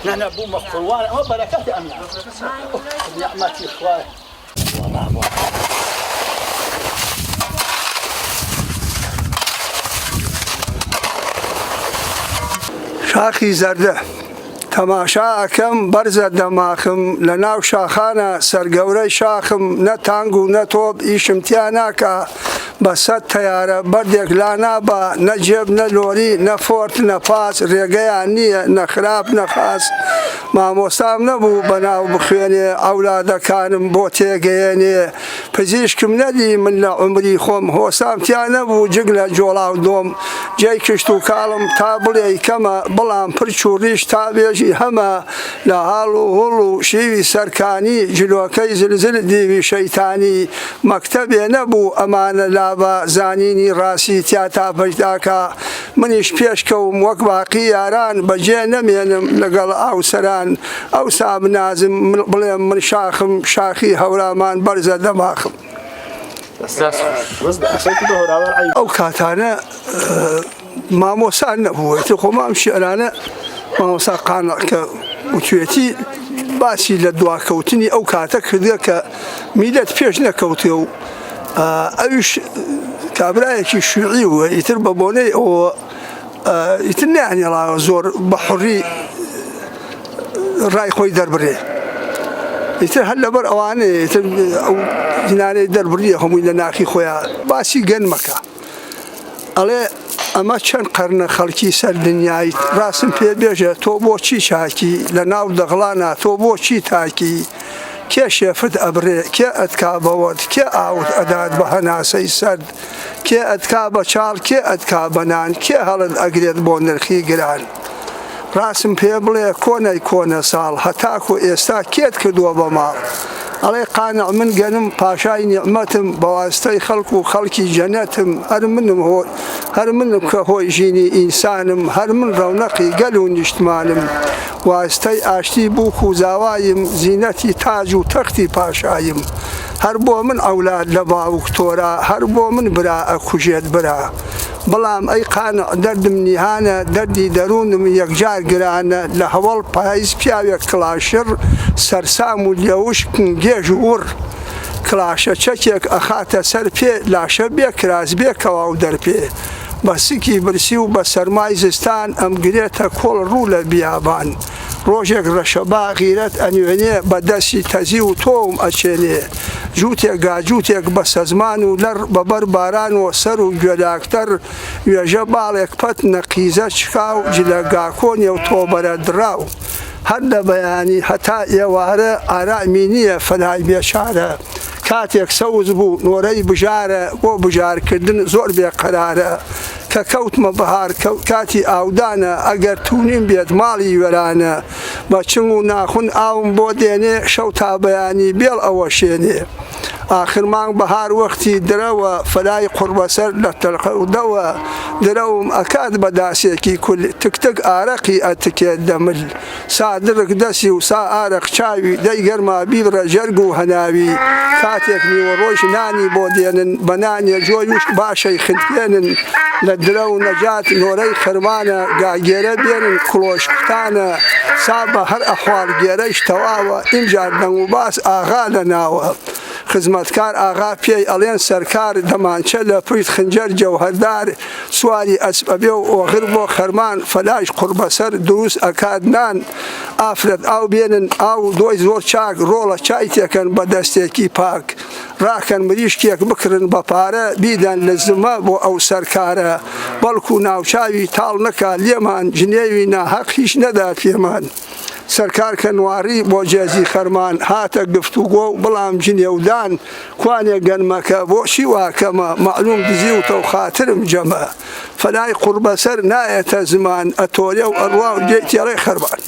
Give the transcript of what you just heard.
نحن أبو مخوان أو بركات أمنا نعمتي إخوان والله شاخی زرده تەماشاکەم بەرزە دەماخم لە ناو شاخانە سەرگەورەی شاخم نەتانگ و نەتۆب ئیشم تیا ناکە بە سەد تەیارە بەردێک لا نابە نەجێب نەلۆری نەفۆرت نەپاس ڕێگەیان نییە نەخراپ نەخاس مامۆستام نەبوو بەناو بخوێنێ ئەولادەکانم بۆ تێگەیەنێ پزیشکم نەدی من لە عمری خۆم هۆسام تیا نەبوو جگ لە جۆڵاو دۆم جێی کشت و کاڵم تا بڵێ کەمە بەڵام پرچ و ڕیش تا بێژی هەمە لە هاڵ و هوڵ و شیوی سەرکانی جلۆکەی زلزل دیوی شەیتانی مەکتەبێ نەبوو ئەمانە لابە زانینی ڕاستی تیا تا پەشداکە منیش پێشکەوم وەک باقی یاران بەجێ نەمێنم لەگەڵ ئاوسەران ئەوسا بنازم بڵێم من شاخم شاخی هەورامان بەرزە دەماخم ئەو کاتانە مامۆسان نەبوو خۆمام شێرانە مامۆسا قانعکە وتوێتی باسی لە دواکەوتنی ئەو کاتە کردە کە میلەت پێش نەکەوتێ و ئەویش کابرایەکی شوعی وە ئیتر بە بۆنەی ئەوە ئیتر نیانێڵا زۆر بە حوڕی ڕای خۆی دەربڕێ ئیتر هەر لەبەر ئەوانەیە ئیتر ئەو جنانەی دەربڕیە هەمووی لە ناخی خۆیان باسی گەن مەکە ئەڵێ ئەمە چەند قەرنە خەڵکی سەر دنیای ڕاستم پێ بێژە تۆ بۆچی چاکی لە ناو دەغڵانە تۆ بۆچی تاکی کێ شێفت ئەبرێ کێ ئەتکا بەوەت کێ ئاوت ئەدات بە هەناسەی سەرد کێ ئەتکا بە چاڵ کێ ئەتکا بەنان کێ هەڵت ئەگرێت بۆ نرخی گران ڕاستم پێ بڵێ کۆنەی کۆنە ساڵ هەتاکو ئێستا کێت کردووە بە ماڵ ئەڵێ قانع من گەنم پاشای نیعمەتم بەواستەی خەڵک و خەڵکی جەنەتم هەر منم کە هۆی ژینی ئینسانم هەر من ڕەونەقی گەل و نیشتمانم واستەی ئاشتی بووک و زاوایم زینەتی تاج و تەختی پاشایم هەر بۆ من ئەولاد لە باوک تۆرە هەر بۆ من برا ئەکوژێت برا بەڵام ئەی قانع دەردم نیهانە دەردی دەروونم یەکجار گرانە لە هەوڵ پاییز پیاوێک کلاشر سەرسام و لێوشکن گێژ و وڕ کلاشە چەکێک ئەخاتە سەر پێ لاشە بێ کراس بێ کەواو دەرپێ بە سکی برسی و بە سەرمای زستان ئەم گرێتە کۆڵ ڕوو لە بیابان ڕۆژێک ڕەشەبا غیرەت ئەنوێنێ بە دەستی تەزی و تۆم ئەچێنێ جووتێک گاجووتێک بە سەزمان و لەر بەبەر باران و سەر و گوێلاکتەر وێژە باڵێک پەت نەقیزە چکاو جلەگاکۆنیە و تۆبەرە دراو هەر لە بەیانی هەتا ئێوارە ئارامی نییە فەلای بێچارە کاتێک سەوز بوو نۆرەی بژارە بۆ بژارکردن زۆر بێقەرارە کە کەوتمە بەهار کاتی ئاودانە ئەگەر تونیم بێت ماڵی وێرانە بە چنگ و ناخون ئاوم بۆ دێنێ شەو تا بەیانی بێڵ ئەوە شێنێ آخر مانگ بەهار وەختی درەوە فەلای قوربەسەر لە تەلقەودەوە درەوم ئەکات بەداسێکی کول تکتک ئارەقی ئەتکێت دەمل سادرک دەسی و سا ئارەق چاوی دەیگەرما بیبرە جەرگ و هەناوی کاتێک نیوە ڕۆژ نانی بۆ دێنن بەنانێ جۆی وشک باشەی خنتێنن لە درە و نەجات نۆرەی خرمانە گاگێرە بێنن کڵۆشکتانە سا بە هەر ئەحواڵ گێرەش تەواوە ئینجار دەنگ و باس ئاغا لە ناوە خزمەتکار ئاغا پێی ئەڵێن سەرکار دەمانچە لە پشت خنجەر جەوهەردار سواری ئەسپەبێ و ئۆغر بۆ خەرمان فەلاش قوربەسەر دروست ئەکادنان ئافرەت ئاو بێنن ئاو دۆی زۆر چاک ڕۆڵە چای تێکەن بە دەستێکی پاک ڕاکەن مریشکێک بکردن بە پارە بیدەن لە زمە بۆ ئەو سەرکارە بەڵکو ناوچاوی تاڵ نەکا لێمان ژنێوی ناحەق هیچ نەدا پێمان سەرکار کە نواری بۆ جێزی خەرمان هاتە گفتوگۆ و بەڵام جنێودان کوانێ گەنمەکە بۆچی واکەمە مەعلوم دزیوتە و خاترم جەمە فەلای قوربەسەر نایەتە زمان ئەتۆرێ و ئەڕوا و دێتێڕێ خەرمان